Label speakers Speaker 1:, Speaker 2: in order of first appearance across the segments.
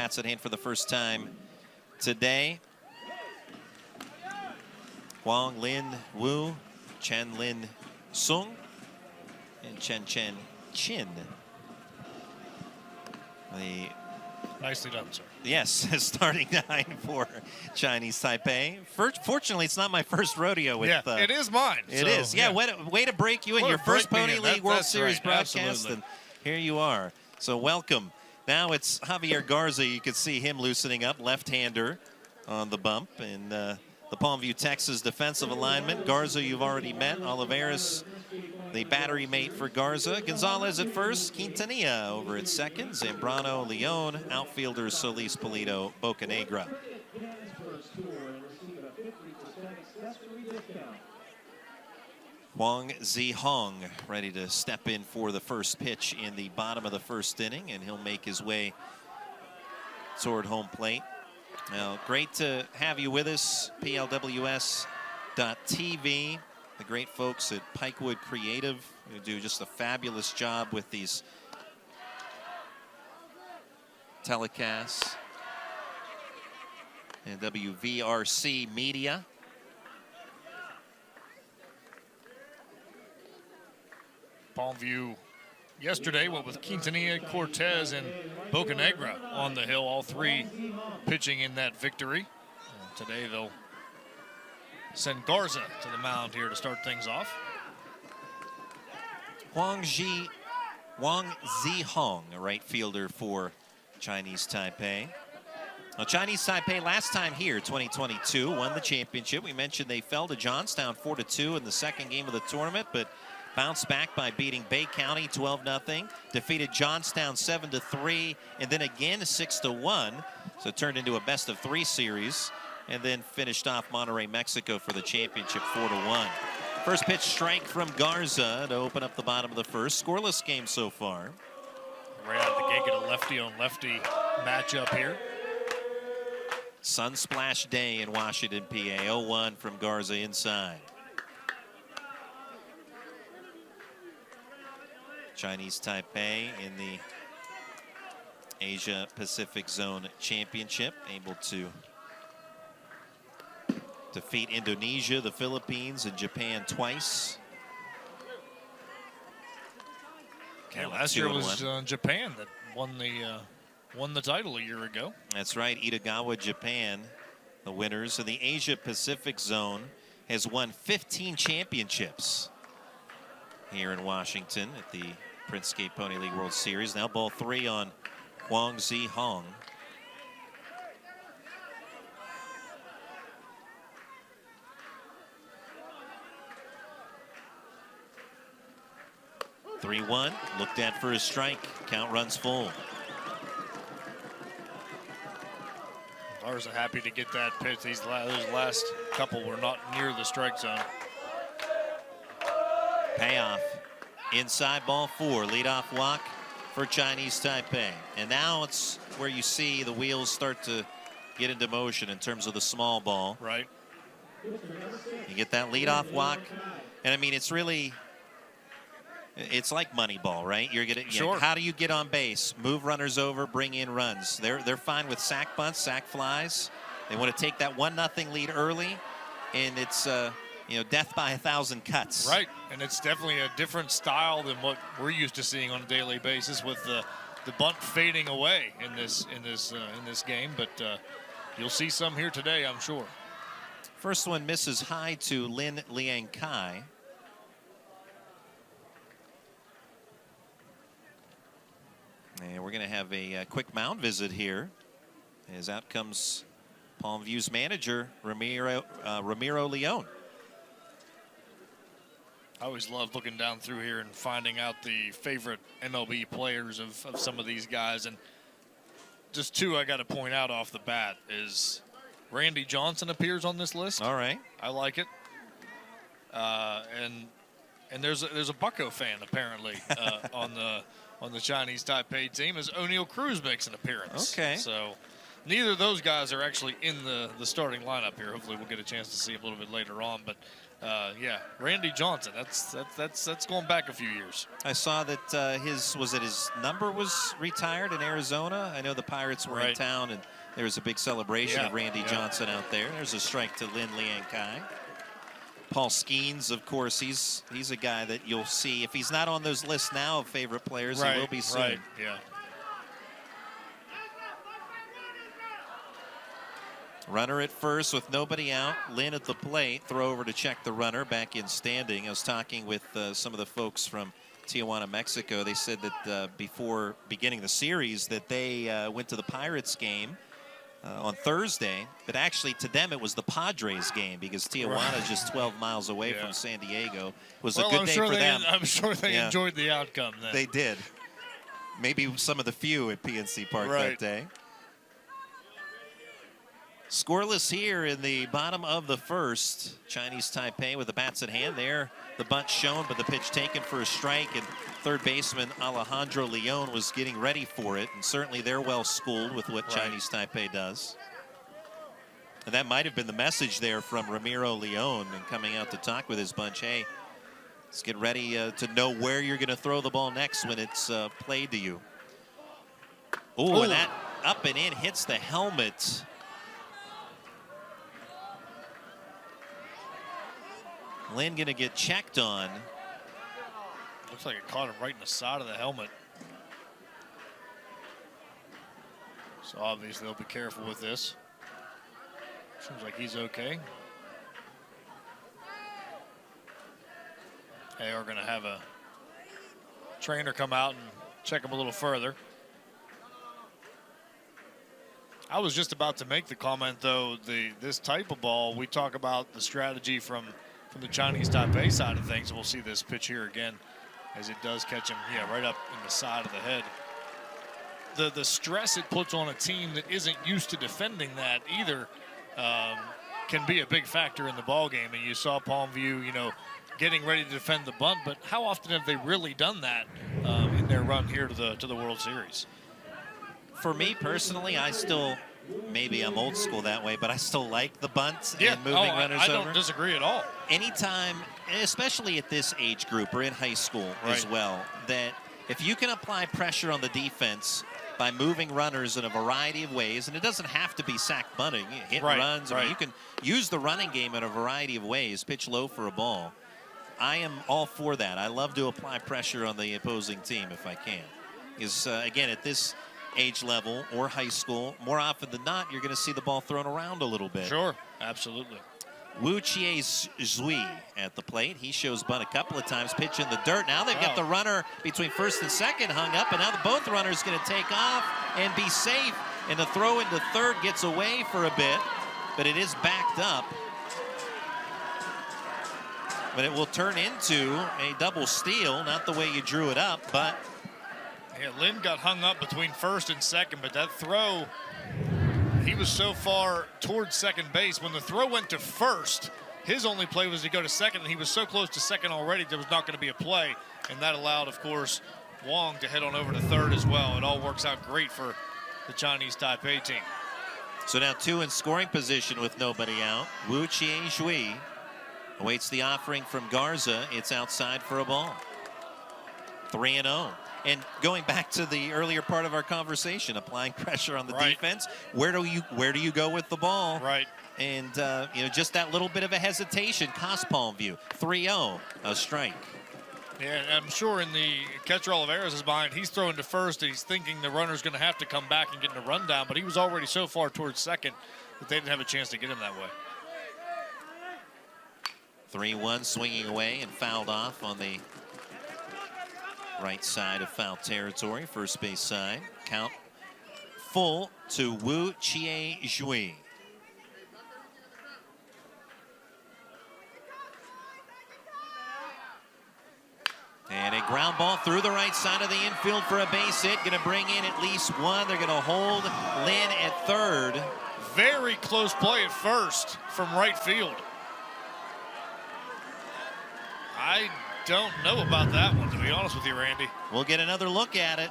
Speaker 1: Bats at hand for the first time today. Huang Lin Wu, Chen Lin Sung, and Chen Chen Chin.
Speaker 2: Nicely done, sir.
Speaker 1: Yes, starting 9 for Chinese Taipei. Fortunately, it's not my first rodeo with.
Speaker 2: Yeah, it is mine.
Speaker 1: It is. Yeah, way to break you in your first Pony League World Series broadcast,
Speaker 2: Absolutely.
Speaker 1: and here you are. So welcome. Now it's Javier Garza. You can see him loosening up, left-hander on the bump. And the Palmview, Texas defensive alignment. Garza, you've already met. Olivares, the battery mate for Garza. Gonzalez at first. Quintanilla over at second. Zambrano, Leon. Outfielders Solis, Polito, Bocanegra. Huang Zihong ready to step in for the first pitch in the bottom of the first inning, and he'll make his way toward home plate. Now, great to have you with us, PLWS.TV, the great folks at Pikewood Creative who do just a fabulous job with these telecasts, and WVRC Media.
Speaker 2: Palmview yesterday, with Quintanilla, Cortez, and Bocanegra on the hill, all three pitching in that victory. And today they'll send Garza to the mound here to start things off.
Speaker 1: Huang Zihong, a right fielder for Chinese Taipei. Now, Chinese Taipei last time here, 2022, won the championship. We mentioned they fell to Johnstown 4-2 in the second game of the tournament, but bounced back by beating Bay County 12-0, defeated Johnstown 7-3, and then again 6-1. So it turned into a best-of-3 series, and then finished off Monterrey, Mexico for the championship 4-1. First pitch strike from Garza to open up the bottom of the first. Scoreless game so far.
Speaker 2: Right out of the gate, get a lefty-on-lefty matchup here.
Speaker 1: Sunsplash day in Washington, PA. 0-1 from Garza inside. Chinese Taipei in the Asia Pacific Zone Championship, able to defeat Indonesia, the Philippines, and Japan twice.
Speaker 2: Yeah, last year was Japan that won the title a year ago.
Speaker 1: That's right, Itagawa, Japan, the winners. And the Asia Pacific Zone has won 15 championships here in Washington at the Prince Skate Pony League World Series. Now ball 3 on Huang Zihong. (3-1) looked at for a strike. Count runs full.
Speaker 2: Garza happy to get that pitch. Those last couple were not near the strike zone.
Speaker 1: Payoff. Inside ball 4, leadoff walk for Chinese Taipei. And now it's where you see the wheels start to get into motion in terms of the small ball.
Speaker 2: Right.
Speaker 1: You get that leadoff walk. And I mean, it's really, it's like Moneyball, right? You're getting,
Speaker 2: sure.
Speaker 1: How do you get on base? Move runners over, bring in runs. They're fine with sac bunts, sac flies. They want to take that 1-0 lead early, and it's death by 1,000 cuts.
Speaker 2: Right, and it's definitely a different style than what we're used to seeing on a daily basis, with the bunt fading away in this game. But you'll see some here today, I'm sure.
Speaker 1: First one misses high to Lin Liang Kai. And we're going to have a quick mound visit here, as out comes Palmview's manager, Ramiro Leon.
Speaker 2: I always love looking down through here and finding out the favorite MLB players of some of these guys. And just two I got to point out off the bat is Randy Johnson appears on this list.
Speaker 1: All right.
Speaker 2: I like it. And there's a Bucco fan apparently on the Chinese Taipei team, as O'Neal Cruz makes an appearance.
Speaker 1: Okay.
Speaker 2: So neither of those guys are actually in the starting lineup here. Hopefully we'll get a chance to see a little bit later on. But Yeah, Randy Johnson. That's going back a few years.
Speaker 1: I saw that his number was retired in Arizona. I know the Pirates were in town, and there was a big celebration of Randy Johnson out there. There's a strike to Lin Lian Kai. Paul Skeens, of course, he's a guy that you'll see. If he's not on those lists now of favorite players, he will be soon.
Speaker 2: Right, yeah.
Speaker 1: Runner at first with nobody out. Lin at the plate. Throw over to check the runner. Back in standing. I was talking with some of the folks from Tijuana, Mexico. They said that before beginning the series that they went to the Pirates game on Thursday. But actually, to them, it was the Padres game because Tijuana is just 12 miles away from San Diego. It was a good day for them.
Speaker 2: I'm sure they enjoyed the outcome then.
Speaker 1: They did. Maybe some of the few at PNC Park that day. Scoreless here in the bottom of the first. Chinese Taipei with the bats at hand there. The bunt shown, but the pitch taken for a strike. And third baseman Alejandro Leon was getting ready for it. And certainly they're well schooled with what Chinese Taipei does. And that might have been the message there from Ramiro Leon and coming out to talk with his bunch. Hey, let's get ready to know where you're going to throw the ball next when it's played to you. Oh, and that up and in hits the helmet. Lin gonna get checked on.
Speaker 2: Looks like it caught him right in the side of the helmet. So obviously they'll be careful with this. Seems like he's okay. They are gonna have a trainer come out and check him a little further. I was just about to make the comment though, this type of ball, we talk about the strategy from the Chinese Taipei side of things. We'll see this pitch here again as it does catch him, right up in the side of the head. The stress it puts on a team that isn't used to defending that either can be a big factor in the ball game. And you saw Palmview, getting ready to defend the bunt, but how often have they really done that in their run here to the World Series?
Speaker 1: For me personally, maybe I'm old school that way, but I still like the bunts and moving runners over.
Speaker 2: I don't disagree at all.
Speaker 1: Anytime, especially at this age group or in high school as well, that if you can apply pressure on the defense by moving runners in a variety of ways, and it doesn't have to be sack bunting, hit runs. I mean, you can use the running game in a variety of ways, pitch low for a ball. I am all for that. I love to apply pressure on the opposing team if I can. Because, again, at this age level or high school, more often than not, you're going to see the ball thrown around a little bit.
Speaker 2: Sure, absolutely.
Speaker 1: Wu Chie Zhui at the plate. He shows bunt a couple of times, pitch in the dirt. Now they've got the runner between first and second hung up, and now both runners going to take off and be safe. And the throw into third gets away for a bit, but it is backed up. But it will turn into a double steal, not the way you drew it up, but
Speaker 2: Lin got hung up between first and second, but that throw, he was so far towards second base. When the throw went to first, his only play was to go to second, and he was so close to second already there was not going to be a play, and that allowed, of course, Wong to head on over to third as well. It all works out great for the Chinese Taipei team.
Speaker 1: So now two in scoring position with nobody out. Wu Chie Zhui awaits the offering from Garza. It's outside for a ball. 3-0. And going back to the earlier part of our conversation, applying pressure on the defense, where do you go with the ball?
Speaker 2: Right.
Speaker 1: And just that little bit of a hesitation cost Palmview. 3-0, a strike.
Speaker 2: Yeah, and I'm sure in the catcher Olivares' mind, he's throwing to first and he's thinking the runner's going to have to come back and get in a rundown, but he was already so far towards second that they didn't have a chance to get him that way.
Speaker 1: 3-1, swinging away and fouled off on the right side of foul territory, first base side. Count full to Wu Chie Zhui. And a ground ball through the right side of the infield for a base hit. Going to bring in at least one. They're going to hold Lin at third.
Speaker 2: Very close play at first from right field. I don't know about that one, to be honest with you, Randy.
Speaker 1: We'll get another look at it.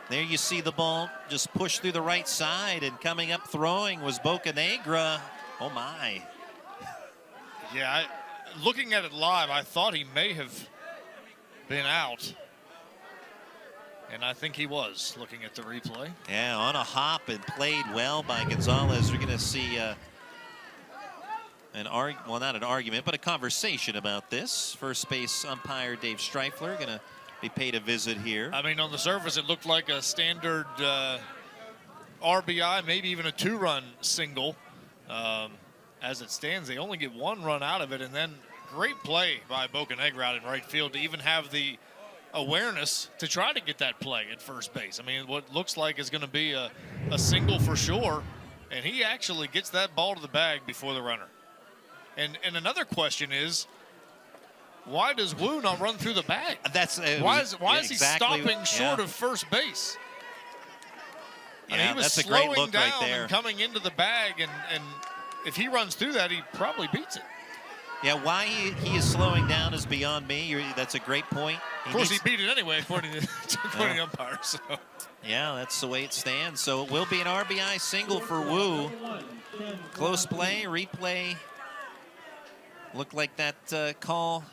Speaker 1: There you see the ball just push through the right side, and coming up throwing was Bocanegra. Oh, my.
Speaker 2: Yeah, looking at it live, I thought he may have been out. And I think he was, looking at the replay.
Speaker 1: Yeah, on a hop and played well by Gonzalez. We're going to see not an argument, but a conversation about this. First base umpire Dave Streifler going to be paid a visit here.
Speaker 2: I mean, on the surface, it looked like a standard RBI, maybe even a 2-run single. As it stands, they only get 1 run out of it, and then great play by Bocanegra out in right field to even have the awareness to try to get that play at first base. I mean, what looks like is going to be a single for sure, and he actually gets that ball to the bag before the runner. And another question is, why does Wu not run through the bag? Why is he stopping short of first base? I mean, he was
Speaker 1: that's a
Speaker 2: slowing
Speaker 1: great look
Speaker 2: down
Speaker 1: right there.
Speaker 2: and coming into the bag, and if he runs through that, he probably beats it.
Speaker 1: Yeah, why he is slowing down is beyond me. That's a great point.
Speaker 2: Of course, he beat it anyway, according to the umpire. So.
Speaker 1: Yeah, that's the way it stands. So it will be an RBI single for Wu. Close play, replay. Looked like that call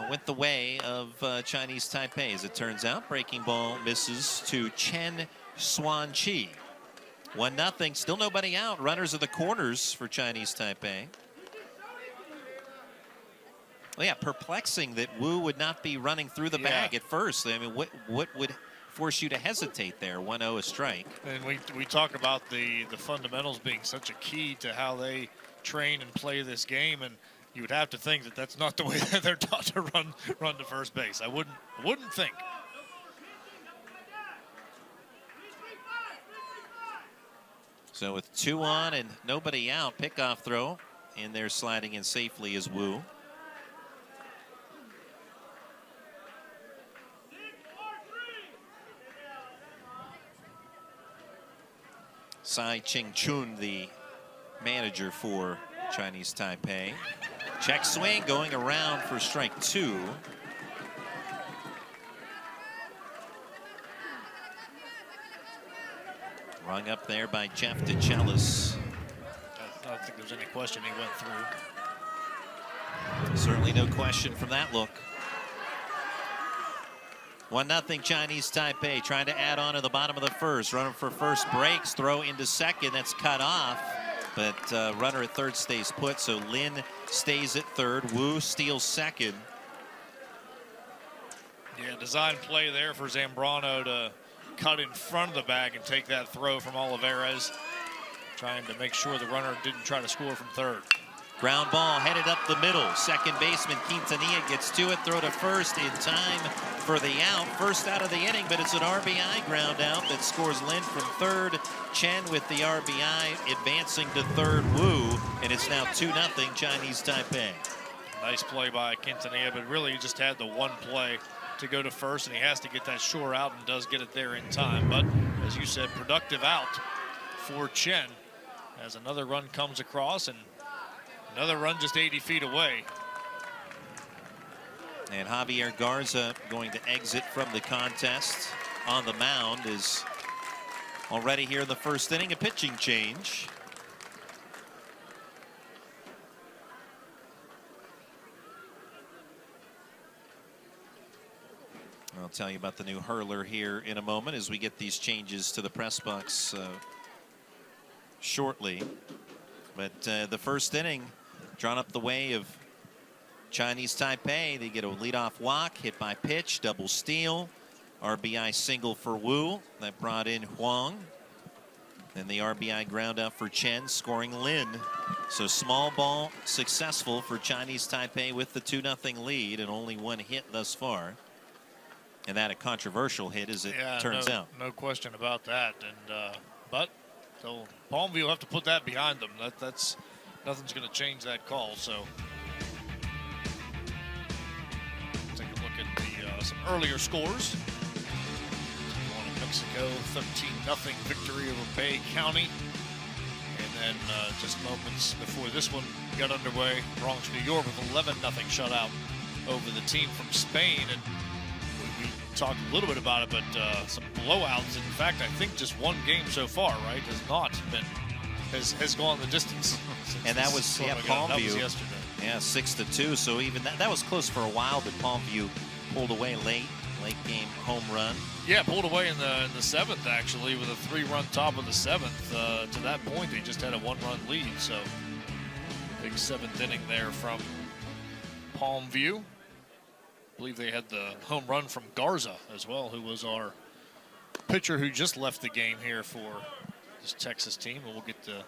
Speaker 1: went the way of Chinese Taipei, as it turns out. Breaking ball misses to Chen Xuanqi. 1-0, still nobody out. Runners are the corners for Chinese Taipei. Well, yeah, perplexing that Wu would not be running through the bag at first. I mean, what would force you to hesitate there? 1-0 a strike.
Speaker 2: And we talk about the fundamentals being such a key to how they train and play this game, and you would have to think that that's not the way that they're taught to run to first base. I wouldn't think.
Speaker 1: So with 2 on and nobody out, pickoff throw in there, sliding in safely is Wu. Tsai Ching-chun, the manager for Chinese Taipei. Check swing going around for strike 2. Rung up there by Jeff DeChellis.
Speaker 2: I don't think there's any question he went through.
Speaker 1: Certainly no question from that look. 1-0 Chinese Taipei, trying to add on to the bottom of the first. Runner for first breaks, throw into second, that's cut off. But runner at third stays put, so Lin stays at third. Wu steals second.
Speaker 2: Yeah, design play there for Zambrano to cut in front of the bag and take that throw from Olivares, trying to make sure the runner didn't try to score from third.
Speaker 1: Ground ball headed up the middle. Second baseman Quintanilla gets to it, throw to first in time for the out. First out of the inning, but it's an RBI ground out that scores Lin from third. Chen with the RBI advancing to third. Wu, and it's now 2-0 Chinese Taipei.
Speaker 2: Nice play by Quintanilla, but really he just had the one play to go to first, and he has to get that shore out and does get it there in time. But as you said, productive out for Chen as another run comes across, and another run just 80 feet away.
Speaker 1: And Javier Garza going to exit from the contest on the mound is already here in the first inning. A pitching change. I'll tell you about the new hurler here in a moment as we get these changes to the press box shortly. But the first inning drawn up the way of Chinese Taipei. They get a leadoff walk, hit by pitch, double steal, RBI single for Wu. That brought in Huang. Then the RBI ground out for Chen, scoring Lin. So small ball successful for Chinese Taipei with the 2-0 lead, and only one hit thus far. And that a controversial hit, as it turns out.
Speaker 2: No question about that. And but so Palmview will have to put that behind them. That's nothing's going to change that call. So take a look at some earlier scores. Going to Mexico, 13-0 victory over Bay County. And then just moments before this one got underway, Bronx, New York with 11-0 shutout over the team from Spain. And we talked a little bit about it, but some blowouts. In fact, I think just one game so far, right, has not been has gone the distance.
Speaker 1: And that was Palmview.
Speaker 2: Yesterday.
Speaker 1: Yeah, 6-2. So even that was close for a while, but Palmview pulled away late game home run.
Speaker 2: Yeah, pulled away in the seventh, actually, with a 3-run top of the seventh. To that point, they just had a 1-run lead. So big seventh inning there from Palmview. I believe they had the home run from Garza as well, who was our pitcher who just left the game here for this Texas team. And we'll get the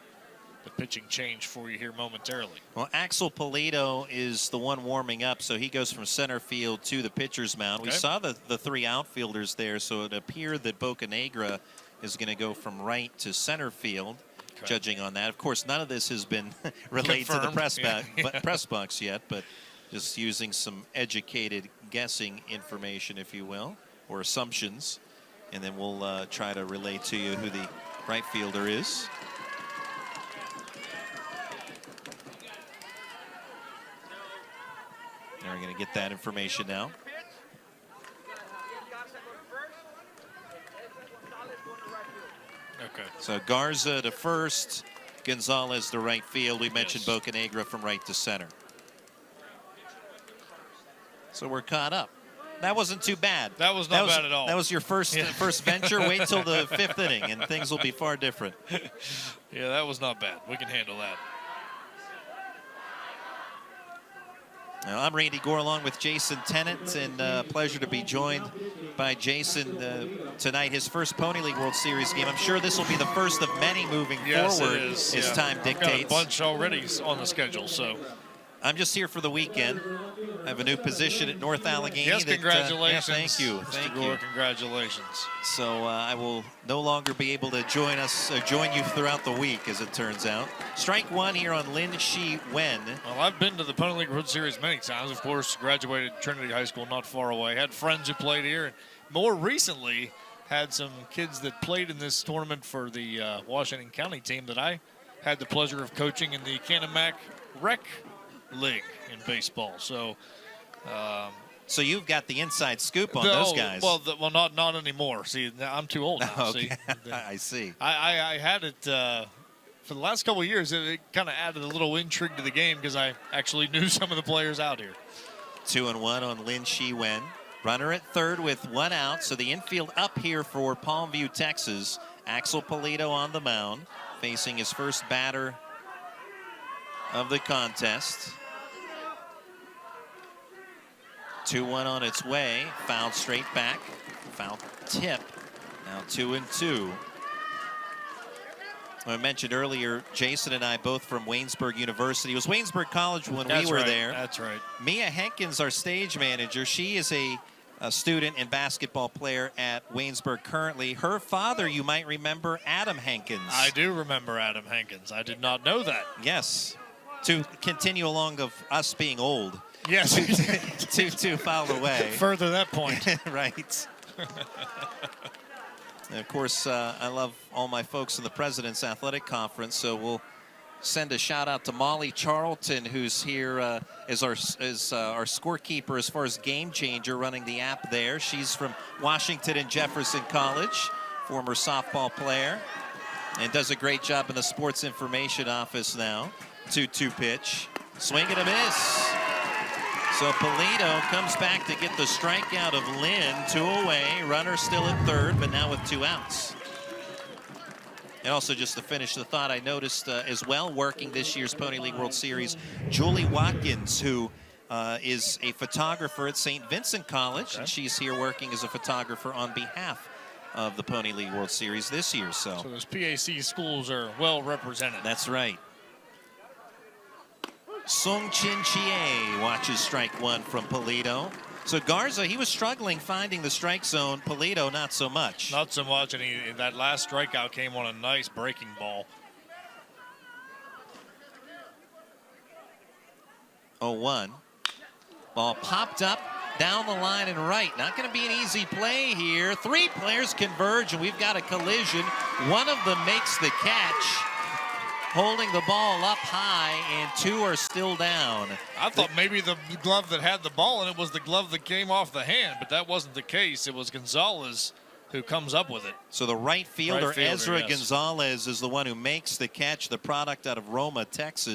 Speaker 2: pitching change for you here momentarily.
Speaker 1: Well, Axel Polito is the one warming up, so he goes from center field to the pitcher's mound.
Speaker 2: Okay.
Speaker 1: We saw the 3 outfielders there, so it appeared that Bocanegra is going to go from right to center field, judging on that. Of course, none of this has been relayed to the press box yet, but just using some educated guessing information, if you will, or assumptions, and then we'll try to relay to you who the right fielder is. And we're going to get that information now.
Speaker 2: Okay.
Speaker 1: So Garza to first, Gonzalez to right field. We mentioned Bocanegra from right to center. So we're caught up. That wasn't too bad.
Speaker 2: That was not bad at all.
Speaker 1: That was your first venture. Wait till the 5th inning, and things will be far different.
Speaker 2: Yeah, that was not bad. We can handle that.
Speaker 1: Now, I'm Randy Gore along with Jason Tennant, and pleasure to be joined by Jason tonight. His first Pony League World Series game. I'm sure this will be the first of many moving forward as time dictates.
Speaker 2: I've got a bunch already on the schedule, so.
Speaker 1: I'm just here for the weekend. I have a new position at North Allegheny.
Speaker 2: Yes, congratulations.
Speaker 1: Thank you.
Speaker 2: Mr. Gore, congratulations.
Speaker 1: So I will no longer be able to join you throughout the week, as it turns out. Strike one here on Lin Shi Wen.
Speaker 2: Well, I've been to the Pony League World Series many times. Of course, graduated Trinity High School not far away. Had friends who played here, and more recently had some kids that played in this tournament for the Washington County team that I had the pleasure of coaching in the Canamac Rec League in baseball. So
Speaker 1: so you've got the inside scoop on those guys.
Speaker 2: Well, not anymore. See, I'm too old now.
Speaker 1: Okay.
Speaker 2: See,
Speaker 1: I see.
Speaker 2: I had it for the last couple of years. It kind of added a little intrigue to the game because I actually knew some of the players out here.
Speaker 1: 2-1 on Lin Shi Wen. Runner at third with 1 out. So the infield up here for Palmview, Texas. Axel Polito on the mound, facing his first batter of the contest. 2-1 on its way. Fouled straight back. Foul tip. Now 2-2. I mentioned earlier, Jason and I both from Waynesburg University. It was Waynesburg College when we were there.
Speaker 2: That's right.
Speaker 1: Mia Henkins, our stage manager, she is a student and basketball player at Waynesburg currently. Her father, you might remember, Adam Henkins.
Speaker 2: I do remember Adam Henkins. I did not know that.
Speaker 1: Yes. To continue along of us being old.
Speaker 2: Yes.
Speaker 1: Two foul away.
Speaker 2: Further that point.
Speaker 1: Right. And of course, I love all my folks in the President's Athletic Conference, so we'll send a shout out to Molly Charlton, who's here as our scorekeeper as far as Game Changer, running the app there. She's from Washington and Jefferson College, former softball player, and does a great job in the sports information office now. 2-2 pitch. Swing and a miss. So Polito comes back to get the strikeout of Lynn. 2 away. Runner still at third, but now with 2 outs. And also, just to finish the thought, I noticed as well, working this year's Pony League World Series, Julie Watkins, who is a photographer at St. Vincent College, and she's here working as a photographer on behalf of the Pony League World Series this year. So
Speaker 2: those PAC schools are well represented.
Speaker 1: That's right. Sung Chin Chie watches strike one from Polito. So Garza, he was struggling finding the strike zone. Polito, not so much.
Speaker 2: Not so much, and that last strikeout came on a nice breaking ball.
Speaker 1: 0-1. Ball popped up down the line and right. Not going to be an easy play here. 3 players converge, and we've got a collision. One of them makes the catch, holding the ball up high, and 2 are still down.
Speaker 2: I thought maybe the glove that had the ball in it was the glove that came off the hand, but that wasn't the case. It was Gonzalez who comes up with it.
Speaker 1: So the right fielder Ezra Gonzalez is the one who makes the catch, the product out of Roma, Texas.